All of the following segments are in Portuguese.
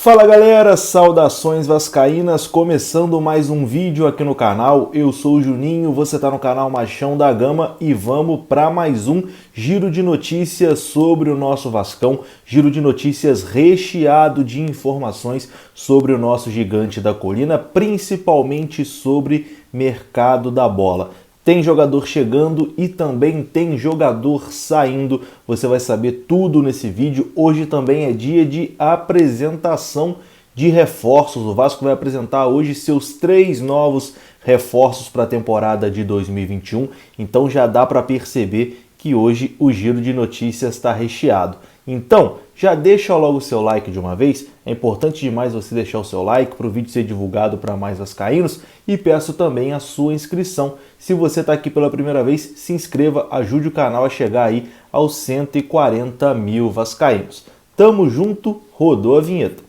Fala galera, saudações vascaínas, começando mais um vídeo aqui no canal. Eu sou o Juninho, você está no canal Machão da Gama e vamos para mais um giro de notícias sobre o nosso Vascão, giro de notícias recheado de informações sobre o nosso gigante da colina, principalmente sobre mercado da bola. Tem jogador chegando e também tem jogador saindo. Você vai saber tudo nesse vídeo. Hoje também é dia de apresentação de reforços. O Vasco vai apresentar hoje seus 3 novos reforços para a temporada de 2021. Então já dá para perceber que hoje o giro de notícias está recheado. Então, já deixa logo o seu like de uma vez. É importante demais você deixar o seu like para o vídeo ser divulgado para mais vascaínos. E peço também a sua inscrição. Se você está aqui pela primeira vez, se inscreva, ajude o canal a chegar aí aos 140 mil vascaínos. Tamo junto, rodou a vinheta.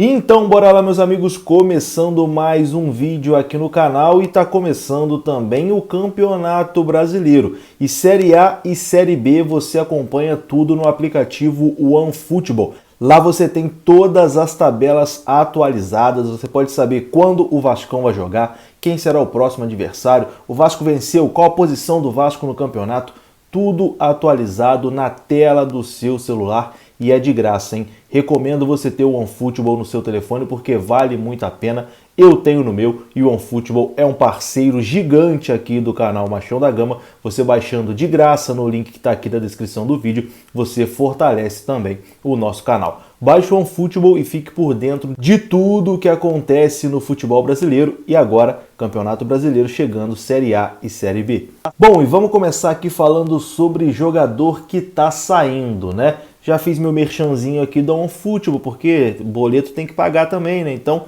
Então bora lá meus amigos, começando mais um vídeo aqui no canal e tá começando também o Campeonato Brasileiro. E Série A e Série B você acompanha tudo no aplicativo OneFootball. Lá você tem todas as tabelas atualizadas, você pode saber quando o Vascão vai jogar, quem será o próximo adversário, o Vasco venceu, qual a posição do Vasco no campeonato, tudo atualizado na tela do seu celular. E é de graça, hein? Recomendo você ter o OneFootball no seu telefone porque vale muito a pena. Eu tenho no meu e o OneFootball é um parceiro gigante aqui do canal Machão da Gama. Você baixando de graça no link que está aqui na descrição do vídeo, você fortalece também o nosso canal. Baixe o OneFootball e fique por dentro de tudo o que acontece no futebol brasileiro. E agora, Campeonato Brasileiro chegando, Série A e Série B. Bom, e vamos começar aqui falando sobre jogador que está saindo, né? Já fiz meu merchanzinho aqui do OneFootball, porque boleto tem que pagar também, né? Então,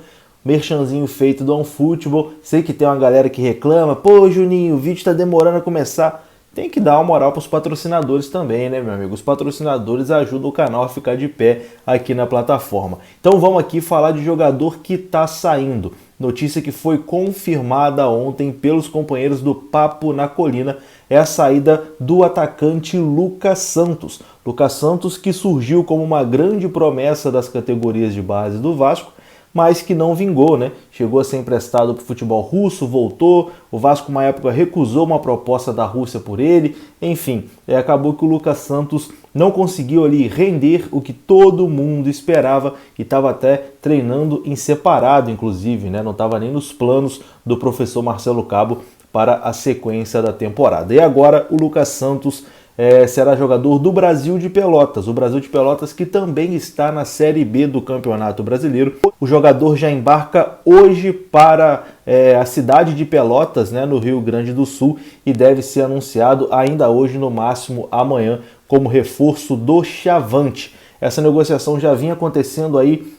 merchanzinho feito do OneFootball. Sei que tem uma galera que reclama, pô Juninho, o vídeo está demorando a começar. Tem que dar uma moral para os patrocinadores também, né, meu amigo? Os patrocinadores ajudam o canal a ficar de pé aqui na plataforma. Então vamos aqui falar de jogador que está saindo. Notícia que foi confirmada ontem pelos companheiros do Papo na Colina é a saída do atacante Lucas Santos. Lucas Santos que surgiu como uma grande promessa das categorias de base do Vasco, mas que não vingou, né? Chegou a ser emprestado para o futebol russo, voltou, o Vasco uma época recusou uma proposta da Rússia por ele, enfim, acabou que o Lucas Santos não conseguiu ali render o que todo mundo esperava e estava até treinando em separado, inclusive, né? Não estava nem nos planos do professor Marcelo Cabo para a sequência da temporada. E agora o Lucas Santos será jogador do Brasil de Pelotas. O Brasil de Pelotas que também está na Série B do Campeonato Brasileiro. O jogador já embarca hoje para a cidade de Pelotas, né, no Rio Grande do Sul, e deve ser anunciado ainda hoje, no máximo amanhã, como reforço do Chavante. Essa negociação já vinha acontecendo aí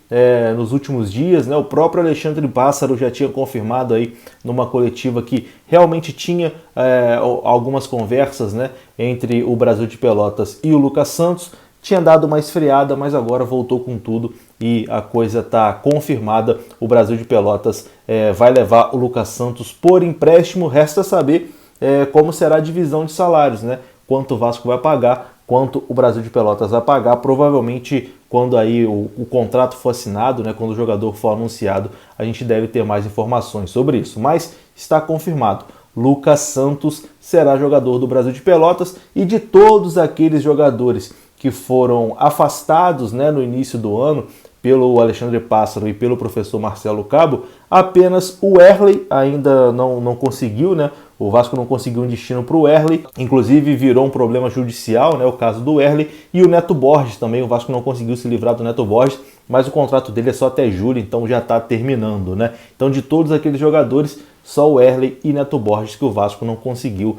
nos últimos dias, né? O próprio Alexandre Pássaro já tinha confirmado aí numa coletiva que realmente tinha algumas conversas, né, entre o Brasil de Pelotas e o Lucas Santos. Tinha dado uma esfriada, mas agora voltou com tudo e a coisa está confirmada. O Brasil de Pelotas vai levar o Lucas Santos por empréstimo. Resta saber como será a divisão de salários, né? Quanto o Vasco vai pagar, quanto o Brasil de Pelotas vai pagar. Provavelmente quando aí o contrato for assinado, né, quando o jogador for anunciado, a gente deve ter mais informações sobre isso. Mas está confirmado, Lucas Santos será jogador do Brasil de Pelotas. E de todos aqueles jogadores que foram afastados, né, no início do ano pelo Alexandre Pássaro e pelo professor Marcelo Cabo, apenas o Wehrley ainda não conseguiu, né? O Vasco não conseguiu um destino para o Wehrley, inclusive virou um problema judicial, né, o caso do Wehrley, e o Neto Borges também. O Vasco não conseguiu se livrar do Neto Borges, mas o contrato dele é só até julho, então já está terminando, né? Então de todos aqueles jogadores, só o Wehrley e Neto Borges que o Vasco não conseguiu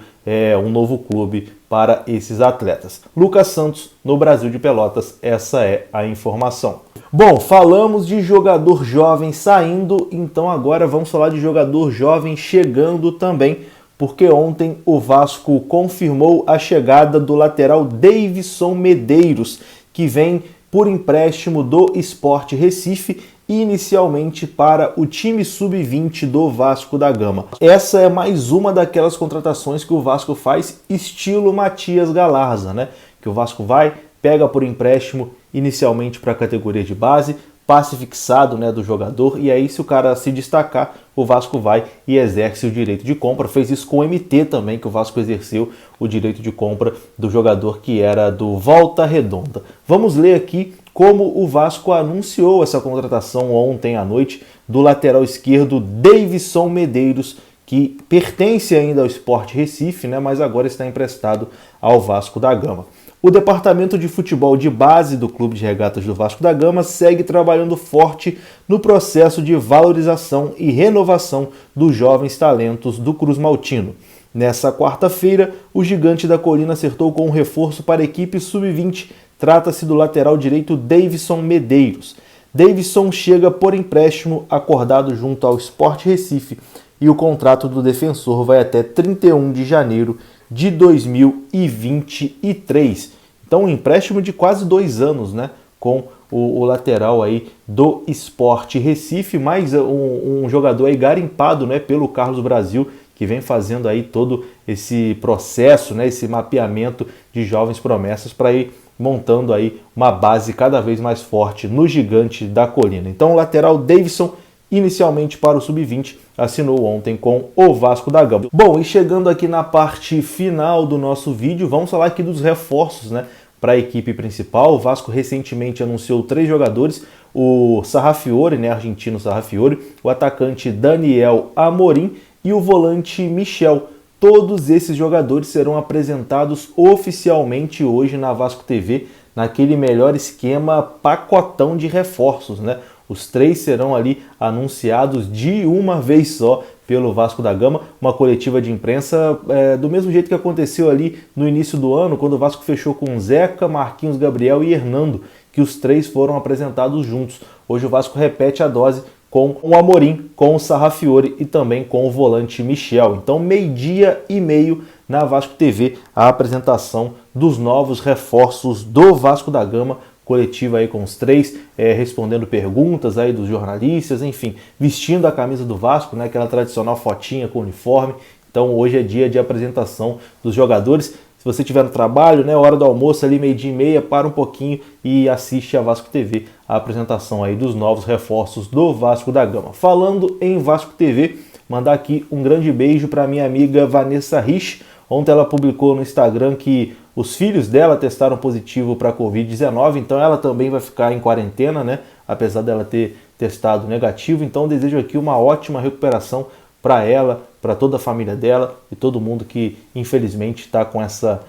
um novo clube para esses atletas. Lucas Santos no Brasil de Pelotas, essa é a informação. Bom, falamos de jogador jovem saindo, então agora vamos falar de jogador jovem chegando também, porque ontem o Vasco confirmou a chegada do lateral Davidson Medeiros, que vem por empréstimo do Sport Recife inicialmente para o time sub-20 do Vasco da Gama. Essa é mais uma daquelas contratações que o Vasco faz estilo Matias Galarza, né? Que o Vasco vai, pega por empréstimo inicialmente para a categoria de base, passe fixado, né, do jogador, e aí se o cara se destacar, o Vasco vai e exerce o direito de compra. Fez isso com o MT também, que o Vasco exerceu o direito de compra do jogador que era do Volta Redonda. Vamos ler aqui como o Vasco anunciou essa contratação ontem à noite do lateral esquerdo Davidson Medeiros, que pertence ainda ao Sport Recife, né, mas agora está emprestado ao Vasco da Gama. O departamento de futebol de base do Clube de Regatas do Vasco da Gama segue trabalhando forte no processo de valorização e renovação dos jovens talentos do Cruz Maltino. Nessa quarta-feira, o Gigante da Colina acertou com um reforço para a equipe sub-20. Trata-se do lateral direito Davidson Medeiros. Davidson chega por empréstimo acordado junto ao Sport Recife e o contrato do defensor vai até 31 de janeiro de 2023. Então um empréstimo de quase 2 anos, né, com o lateral aí do Sport Recife, mais um jogador aí garimpado, né, pelo Carlos Brasil, que vem fazendo aí todo esse processo, né, esse mapeamento de jovens promessas para ir montando aí uma base cada vez mais forte no Gigante da Colina. Então o lateral Davidson, inicialmente para o sub-20, assinou ontem com o Vasco da Gama. Bom, e chegando aqui na parte final do nosso vídeo, vamos falar aqui dos reforços, né, para a equipe principal. O Vasco recentemente anunciou 3 jogadores, o Sarrafiore, né, argentino Sarrafiore, o atacante Daniel Amorim e o volante Michel. Todos esses jogadores serão apresentados oficialmente hoje na Vasco TV, naquele melhor esquema pacotão de reforços, né? Os 3 serão ali anunciados de uma vez só pelo Vasco da Gama, uma coletiva de imprensa do mesmo jeito que aconteceu ali no início do ano, quando o Vasco fechou com Zeca, Marquinhos, Gabriel e Hernando, que os 3 foram apresentados juntos. Hoje o Vasco repete a dose com o Amorim, com o Sarrafiore e também com o volante Michel. Então, 12h30 na Vasco TV, a apresentação dos novos reforços do Vasco da Gama, coletiva aí com os 3, respondendo perguntas aí dos jornalistas, enfim, vestindo a camisa do Vasco, né, aquela tradicional fotinha com uniforme. Então hoje é dia de apresentação dos jogadores. Se você estiver no trabalho, né, hora do almoço ali, 12h30, para um pouquinho e assiste a Vasco TV, a apresentação aí dos novos reforços do Vasco da Gama. Falando em Vasco TV, mandar aqui um grande beijo para minha amiga Vanessa Rich. Ontem ela publicou no Instagram que os filhos dela testaram positivo para a Covid-19, então ela também vai ficar em quarentena, né? Apesar dela ter testado negativo. Então desejo aqui uma ótima recuperação para ela, para toda a família dela e todo mundo que infelizmente está com essa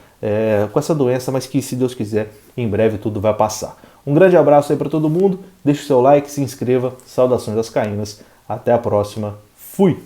doença, mas que, se Deus quiser, em breve tudo vai passar. Um grande abraço aí para todo mundo, deixe o seu like, se inscreva, saudações vascaínas, até a próxima, fui!